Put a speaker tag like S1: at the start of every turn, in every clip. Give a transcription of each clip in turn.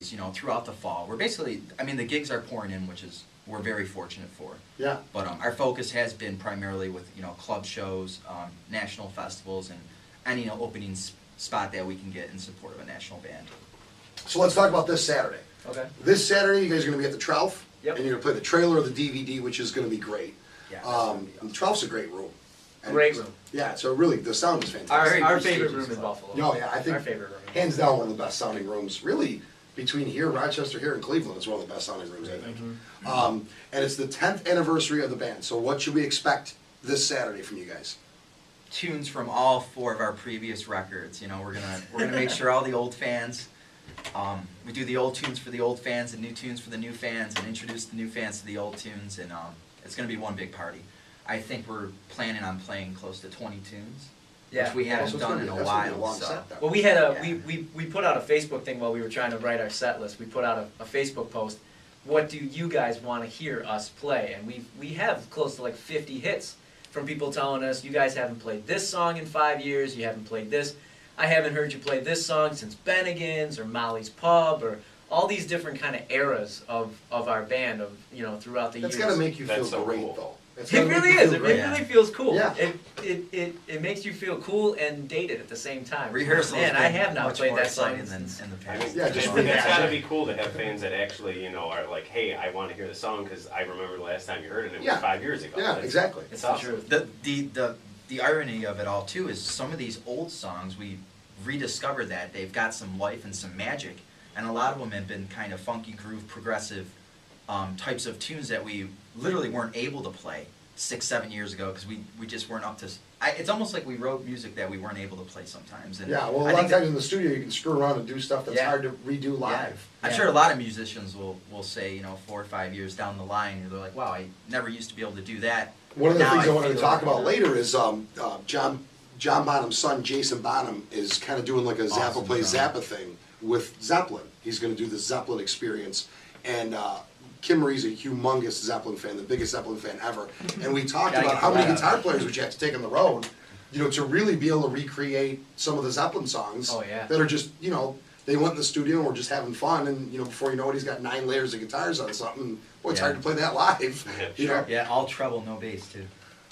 S1: you know, throughout the fall. We're basically, I mean, the gigs are pouring in, which is we're very fortunate for.
S2: Yeah.
S1: But our focus has been primarily with, you know, club shows, national festivals, and any, you know, opening spot that we can get in support of a national band.
S2: So let's talk about this Saturday.
S3: Okay.
S2: This Saturday, you guys are going to be at the Tralf.
S3: Yep.
S2: And you're going to play the trailer of the DVD, which is going to be great.
S1: Yeah, that's gonna be
S2: The Tralf's a great room. And
S3: Great room.
S2: Yeah, so really, the sound is fantastic.
S3: Our favorite room in Buffalo.
S2: No, yeah, I think
S3: our favorite room.
S2: hands down one of the best sounding rooms. Really, between here, Rochester, here, and Cleveland, it's one of the best sounding rooms, I think. And it's the 10th anniversary of the band. So what should we expect this Saturday from you guys?
S1: tunes from all 4 of our previous records. You know, we're gonna make sure all the old fans, we do the old tunes for the old fans and new tunes for the new fans, and introduce the new fans to the old tunes, and it's gonna be one big party. I think we're planning on playing close to 20 tunes, which we haven't done in a while. So.
S3: Well, we had we put out a Facebook thing while we were trying to write our set list. We put out a Facebook post. What do you guys want to hear us play? And we have close to like 50 hits from people telling us, you guys haven't played this song in 5 years, you haven't played this. I haven't heard you play this song since Bennigan's or Molly's Pub, or all these different kind of eras of our band throughout the years.
S2: That's got to make you feel
S4: so
S2: great,
S4: cool.
S2: though.
S3: It really is. It really feels cool.
S2: Yeah.
S3: It makes you feel cool and dated at the same time.
S1: Rehearsal.
S3: Man, I have not
S1: much
S3: played
S1: more
S3: that song
S1: exciting than in the past.
S2: Yeah, just
S4: it's got to be cool to have fans that actually, are like, hey, I want to hear the song because I remember the last time you heard it, and it was 5 years ago.
S2: Yeah, exactly.
S3: It's
S4: awesome.
S3: the truth.
S1: The irony of it all too is some of these old songs we rediscovered that they've got some life and some magic, and a lot of them have been kind of funky groove, progressive types of tunes that we literally weren't able to play 6-7 years ago because we just weren't up to. It's almost like we wrote music that we weren't able to play sometimes. And
S2: Yeah, well, a lot of times in the studio you can screw around and do stuff that's hard to redo live.
S1: I'm sure a lot of musicians will say, 4 or 5 years down the line, they're like, wow, I never used to be able to do that.
S2: One of the
S1: Now
S2: things I wanted to
S1: feel
S2: talk
S1: it.
S2: about later is John Bonham's son, Jason Bonham, is kind of doing like a Zappa
S1: Awesome
S2: plays
S1: drummer.
S2: Zappa thing with Zeppelin. He's going to do the Zeppelin experience. And Kim Marie's a humongous Zeppelin fan, the biggest Zeppelin fan ever. And we talked
S1: Gotta
S2: about
S1: get
S2: how many
S1: that
S2: guitar
S1: out.
S2: players would you have to take on the road, to really be able to recreate some of the Zeppelin songs
S3: Oh, yeah.
S2: that are just, they went in the studio and were just having fun, and before you know it, he's got 9 layers of guitars on something. And, boy, it's hard to play that live. you know?
S1: Yeah, all treble, no bass too.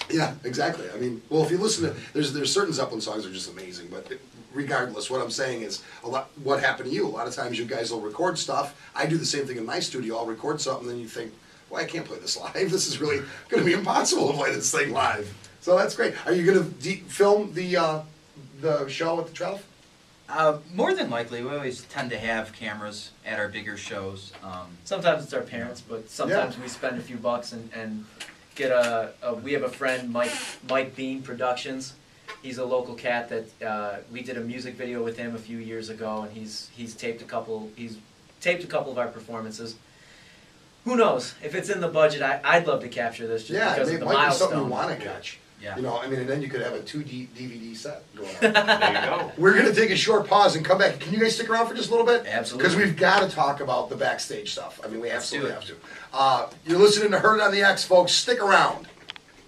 S2: Yeah, exactly. I mean, well, if you listen to there's certain Zeppelin songs that are just amazing, but regardless, what I'm saying is what happened to you. A lot of times you guys will record stuff. I do the same thing in my studio. I'll record something, and then you think, well, I can't play this live. This is really going to be impossible to play this thing live. So that's great. Are you going to film the show at the Tralf?
S1: More than likely, we always tend to have cameras at our bigger shows.
S3: Sometimes it's our parents, but sometimes we spend a few bucks and get we have a friend, Mike Bean Productions. He's a local cat that we did a music video with him a few years ago, and he's taped a couple of our performances. Who knows? If it's in the budget, I'd love to capture this just because of the
S2: it might be something you
S3: milestone.
S2: want to catch.
S1: Yeah.
S2: And then you could have a 2D DVD set going on.
S4: There you go.
S2: We're going to take a short pause and come back. Can you guys stick around for just a little bit?
S1: Absolutely.
S2: Because we've got to talk about the backstage stuff. I mean, we absolutely have
S1: do
S2: to. You're listening to Heard on the X, folks. Stick around.